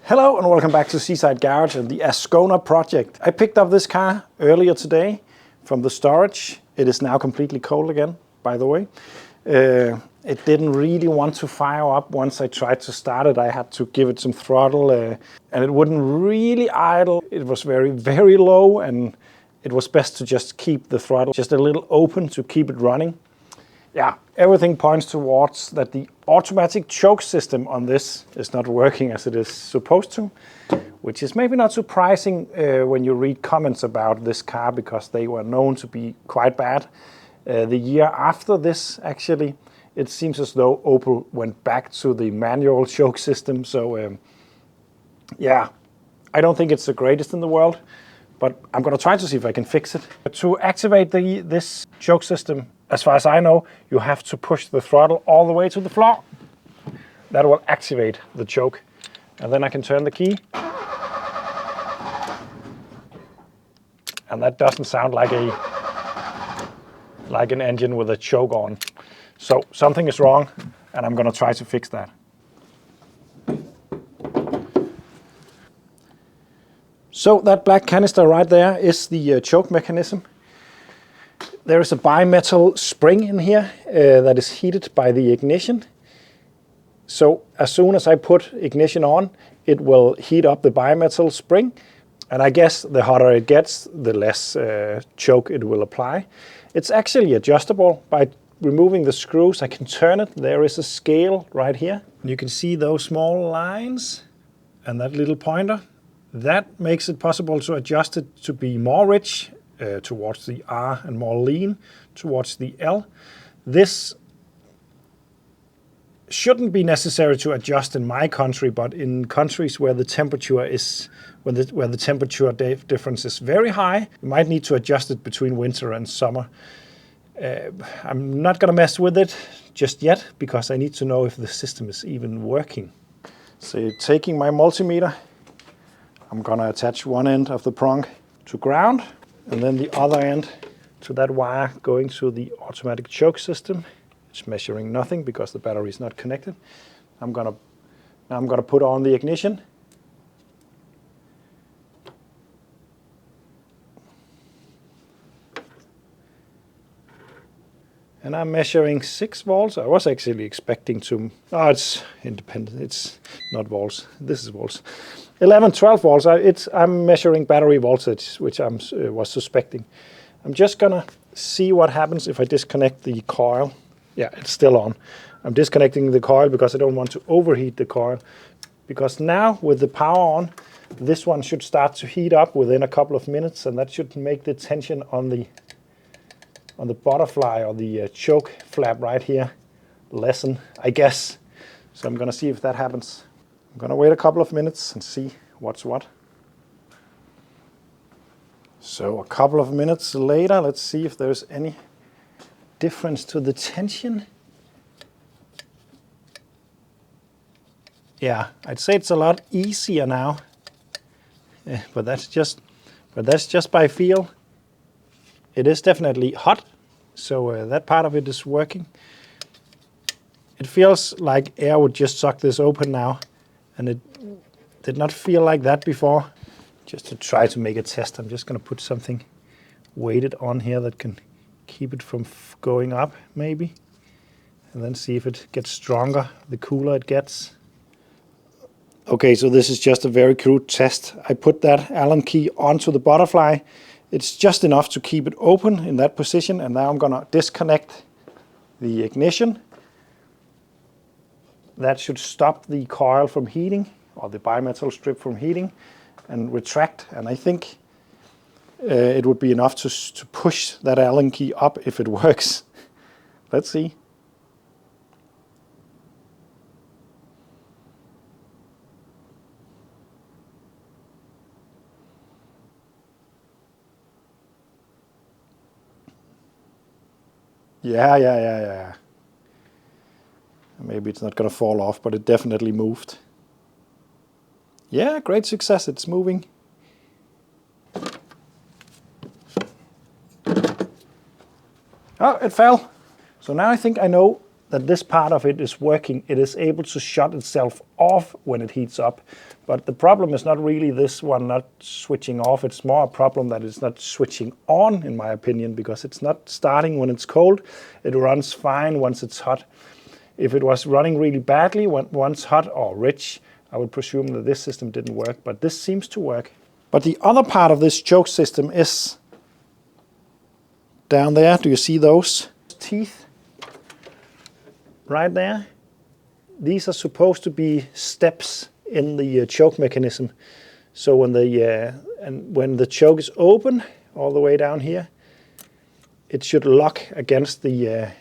Hello and welcome back to Seaside Garage and the Ascona project. I picked up this car earlier today from the storage. It is now completely cold again, by the way. It didn't really want to fire up once I tried to start it. I had to give it some throttle and it wouldn't really idle. It was very, very low, and it was best to just keep the throttle just a little open to keep it running. Yeah, everything points towards that the automatic choke system on this is not working as it is supposed to, which is maybe not surprising when you read comments about this car, because they were known to be quite bad. The year after this, actually, it seems as though Opel went back to the manual choke system. So yeah, I don't think it's the greatest in the world, but I'm going to try to see if I can fix it. To activate this choke system, as far as I know, you have to push the throttle all the way to the floor. That will activate the choke. And then I can turn the key. And that doesn't sound like an engine with a choke on. So something is wrong, and I'm going to try to fix that. So that black canister right there is the choke mechanism. There is a bimetal spring in here that is heated by the ignition. So as soon as I put ignition on, it will heat up the bimetal spring. And I guess the hotter it gets, the less choke it will apply. It's actually adjustable. By removing the screws, I can turn it. There is a scale right here. You can see those small lines and that little pointer. That makes it possible to adjust it to be more rich towards the R and more lean towards the L. This shouldn't be necessary to adjust in my country, but in countries where the temperature is where the temperature difference is very high, you might need to adjust it between winter and summer. I'm not going to mess with it just yet because I need to know if the system is even working. So taking my multimeter, I'm going to attach one end of the prong to ground, and then the other end to that wire going to the automatic choke system. It's measuring nothing because the battery is not connected. I'm gonna put on the ignition. And I'm measuring 6 volts. I was actually expecting to, oh, it's independent. It's not volts. This is volts. 11, 12 volts. I'm measuring battery voltage, which I was suspecting. I'm just gonna see what happens if I disconnect the coil. Yeah, it's still on. I'm disconnecting the coil because I don't want to overheat the coil. Because now with the power on, this one should start to heat up within a couple of minutes, and that should make the tension on the butterfly or the choke flap right here lessen, I guess. So I'm gonna see if that happens. I'm gonna wait a couple of minutes and see what's what. So a couple of minutes later, let's see if there's any difference to the tension. Yeah, I'd say it's a lot easier now, but that's just by feel. It is definitely hot, so that part of it is working. It feels like air would just suck this open now, and it did not feel like that before. Just to try to make a test, I'm just going to put something weighted on here that can keep it from going up, maybe, and then see if it gets stronger the cooler it gets. Okay, so this is just a very crude test. I put that Allen key onto the butterfly. It's just enough to keep it open in that position, and now I'm going to disconnect the ignition. That should stop the coil from heating, or the bimetal strip from heating, and retract. And I think it would be enough to push that Allen key up if it works. Let's see. Yeah. Maybe it's not going to fall off, but it definitely moved. Yeah, great success. It's moving. Oh, it fell. So now I think I know that this part of it is working. It is able to shut itself off when it heats up. But the problem is not really this one not switching off. It's more a problem that it's not switching on, in my opinion, because it's not starting when it's cold. It runs fine once it's hot. If it was running really badly once hot or rich, I would presume that this system didn't work, but this seems to work. But the other part of this choke system is down there. Do you see those teeth? Right there. These are supposed to be steps in the choke mechanism. So when the choke is open all the way down here, it should lock against the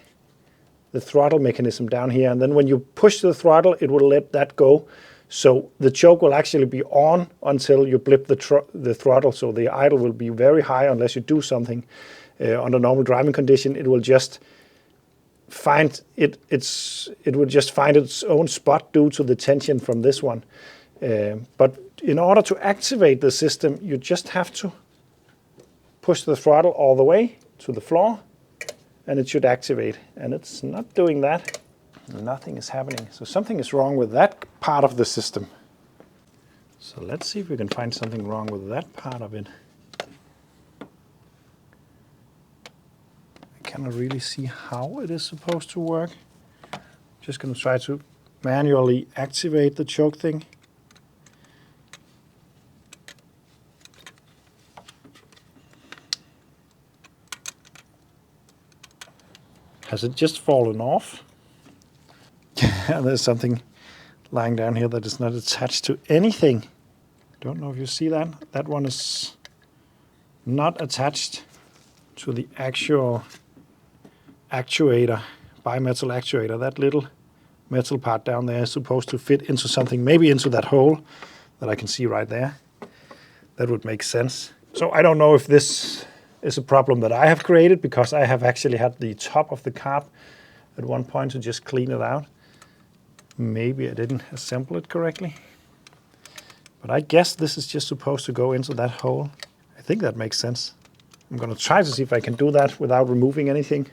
throttle mechanism down here. And then when you push the throttle, it will let that go. So the choke will actually be on until you blip the throttle. So the idle will be very high unless you do something. Under normal driving condition, it will just find it will just find its own spot due to the tension from this one. But in order to activate the system, you just have to push the throttle all the way to the floor, and it should activate. And it's not doing that. Nothing is happening. So something is wrong with that part of the system. So let's see if we can find something wrong with that part of it. I cannot really see how it is supposed to work. Just going to try to manually activate the choke thing. Has it just fallen off? There's something lying down here that is not attached to anything. Don't know if you see that. That one is not attached to the actual actuator, bimetal actuator. That little metal part down there is supposed to fit into something, maybe into that hole that I can see right there. That would make sense. So I don't know if this is a problem that I have created, because I have actually had the top of the carb at one point to just clean it out. Maybe I didn't assemble it correctly. But I guess this is just supposed to go into that hole. I think that makes sense. I'm going to try to see if I can do that without removing anything.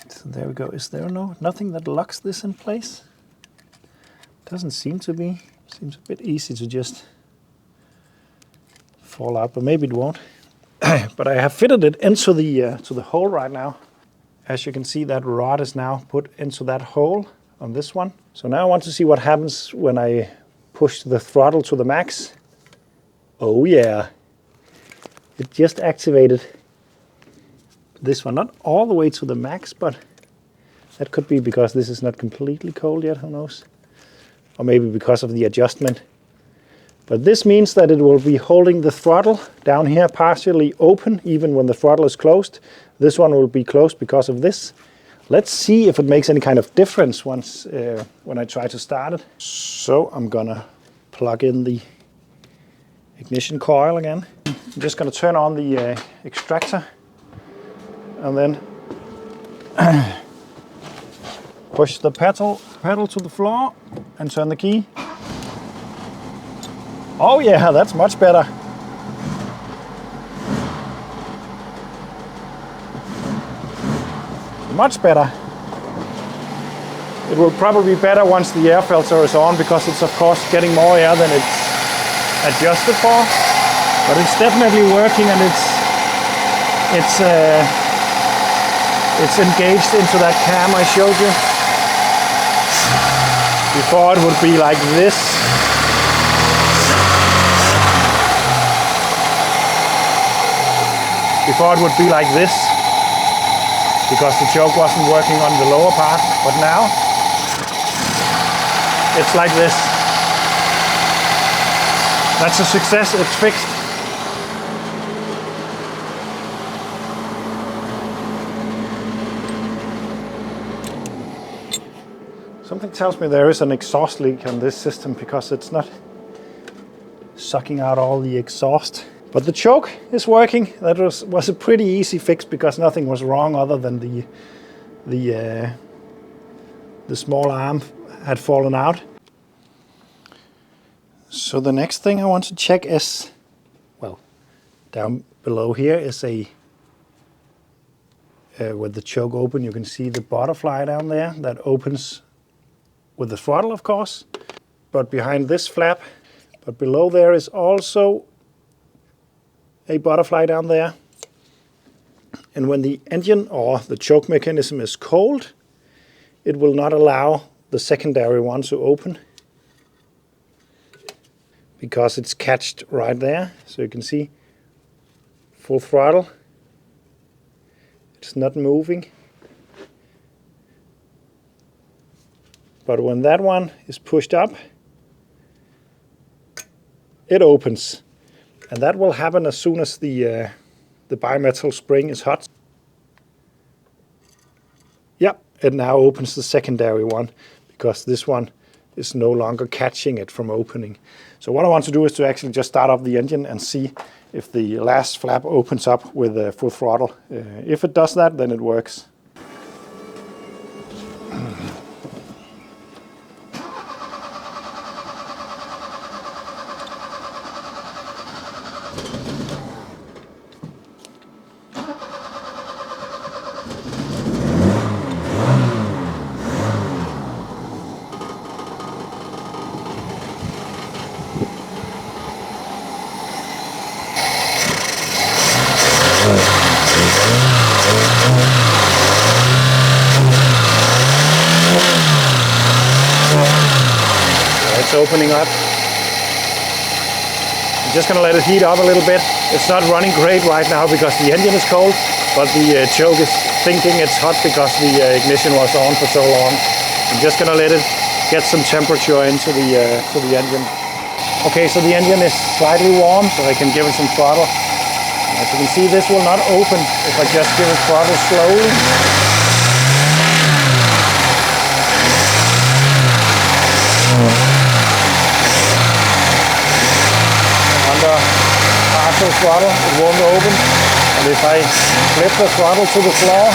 So there we go. Is there nothing that locks this in place? Doesn't seem to be. Seems a bit easy to just fall out, but maybe it won't. But I have fitted it into the hole right now. As you can see, that rod is now put into that hole on this one. So now I want to see what happens when I push the throttle to the max. Oh yeah, it just activated this one, not all the way to the max, but that could be because this is not completely cold yet, who knows? Or maybe because of the adjustment. But this means that it will be holding the throttle down here partially open, even when the throttle is closed. This one will be closed because of this. Let's see if it makes any kind of difference once when I try to start it. So I'm gonna plug in the ignition coil again. I'm just gonna turn on the extractor and then push the pedal to the floor and turn the key. Oh yeah, that's much better. Much better. It will probably be better once the air filter is on, because it's of course getting more air than it's adjusted for. But it's definitely working, and it's engaged into that cam I showed you. Before it would be like this. Before it would be like this, because the choke wasn't working on the lower part, but now it's like this. That's a success, it's fixed. Something tells me there is an exhaust leak on this system, because it's not sucking out all the exhaust. But the choke is working. That was a pretty easy fix, because nothing was wrong other than the small arm had fallen out. So the next thing I want to check is, well, down below here is a with the choke open. You can see the butterfly down there that opens with the throttle, of course, but behind this flap. But below there is also a butterfly down there. And when the engine or the choke mechanism is cold, it will not allow the secondary one to open because it's catched right there. So you can see full throttle. It's not moving. But when that one is pushed up, it opens. And that will happen as soon as the bimetal spring is hot. Yep, it now opens the secondary one because this one is no longer catching it from opening. So what I want to do is to actually just start up the engine and see if the last flap opens up with full throttle. If it does that, then it works. It's opening up. I'm just going to let it heat up a little bit. It's not running great right now because the engine is cold, but the choke is thinking it's hot because the ignition was on for so long. I'm just going to let it get some temperature into the engine. Okay, so the engine is slightly warm, so I can give it some throttle. As you can see, this will not open if I just give it throttle slowly. Under partial throttle, it won't open. And if I flip the throttle to the floor,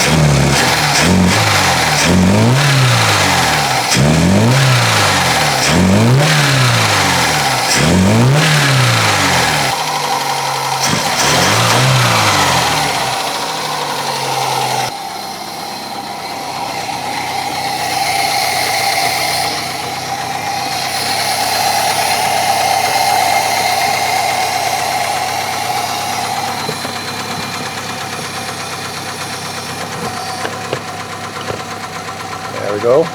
there we go.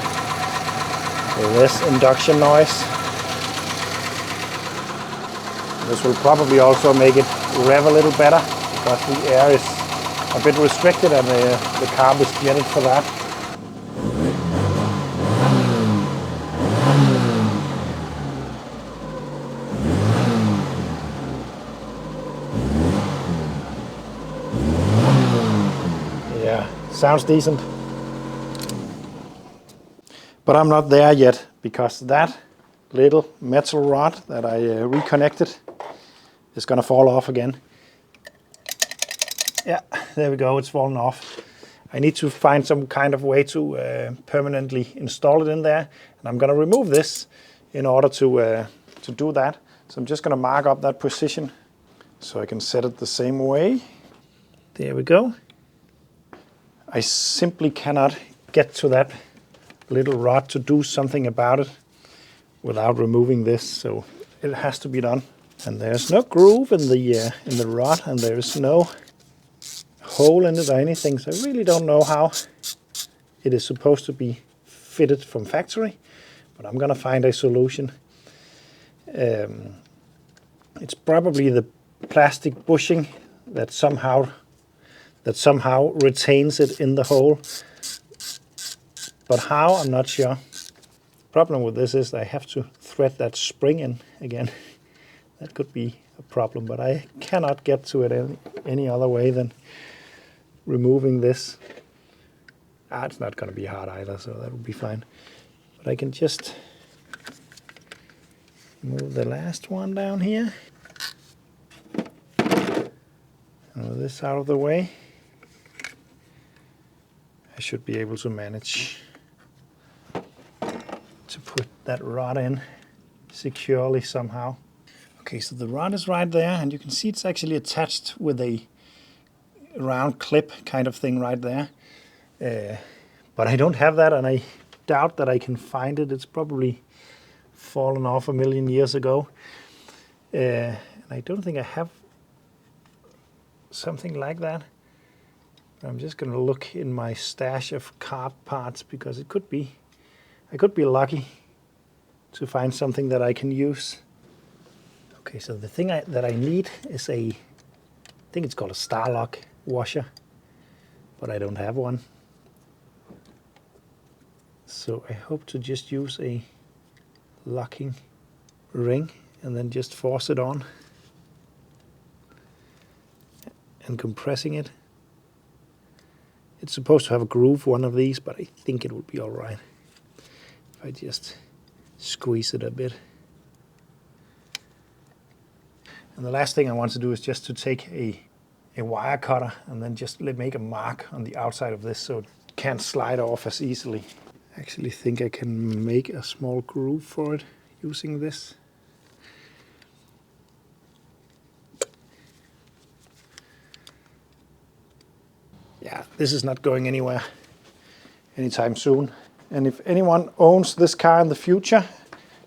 With this induction noise. This will probably also make it rev a little better because the air is a bit restricted and the carb is jetted for that. Yeah, sounds decent. But I'm not there yet because that little metal rod that I reconnected is going to fall off again. Yeah, there we go, it's fallen off. I need to find some kind of way to permanently install it in there. And I'm going to remove this in order to do that. So I'm just going to mark up that position so I can set it the same way. There we go. I simply cannot get to that little rod to do something about it without removing this, so it has to be done. And there's no groove in the rod, and there's no hole in it or anything, so I really don't know how it is supposed to be fitted from factory, but I'm gonna find a solution. It's probably the plastic bushing that somehow retains it in the hole. But how, I'm not sure. The problem with this is I have to thread that spring in again. That could be a problem, but I cannot get to it any other way than removing this. It's not going to be hard either, so that will be fine. But I can just move the last one down here. Move this out of the way. I should be able to manage to put that rod in securely somehow. Okay, so the rod is right there, and you can see it's actually attached with a round clip kind of thing right there. But I don't have that, and I doubt that I can find it. It's probably fallen off a million years ago. And I don't think I have something like that. I'm just going to look in my stash of car parts, because it could be, I could be lucky to find something that I can use. Okay, so the thing that I need is I think it's called a Starlock washer, but I don't have one. So I hope to just use a locking ring and then just force it on and compressing it. It's supposed to have a groove, one of these, but I think it would be all right if I just squeeze it a bit. And the last thing I want to do is just to take a wire cutter and then just make a mark on the outside of this so it can't slide off as easily. I actually think I can make a small groove for it using this. Yeah, this is not going anywhere anytime soon. And if anyone owns this car in the future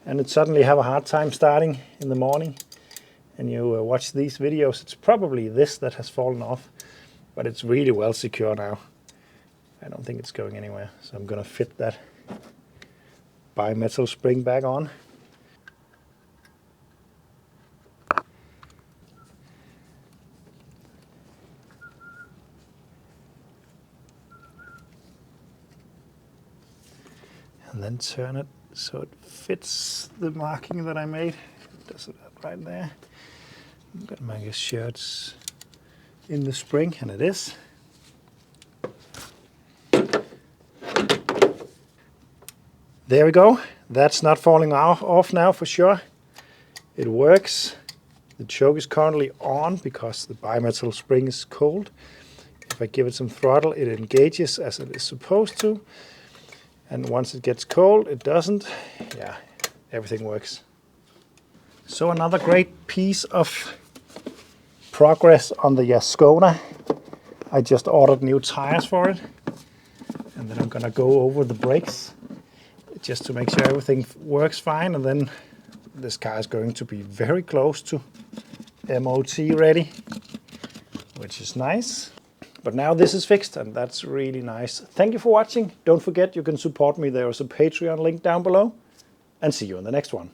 and it suddenly have a hard time starting in the morning, and you watch these videos, it's probably this that has fallen off, but it's really well secure now. I don't think it's going anywhere, so I'm gonna fit that bimetal spring back on. And then turn it so it fits the marking that I made. It does it right there. I'm gonna make sure it's in the spring, and it is. There we go. That's not falling off now for sure. It works. The choke is currently on because the bimetal spring is cold. If I give it some throttle, it engages as it is supposed to. And once it gets cold, it doesn't. Yeah, everything works. So another great piece of progress on the Ascona. I just ordered new tires for it, and then I'm gonna go over the brakes just to make sure everything works fine, and then this car is going to be very close to MOT ready, which is nice. But now this is fixed, and that's really nice. Thank you for watching. Don't forget you can support me. There is a Patreon link down below, and see you in the next one.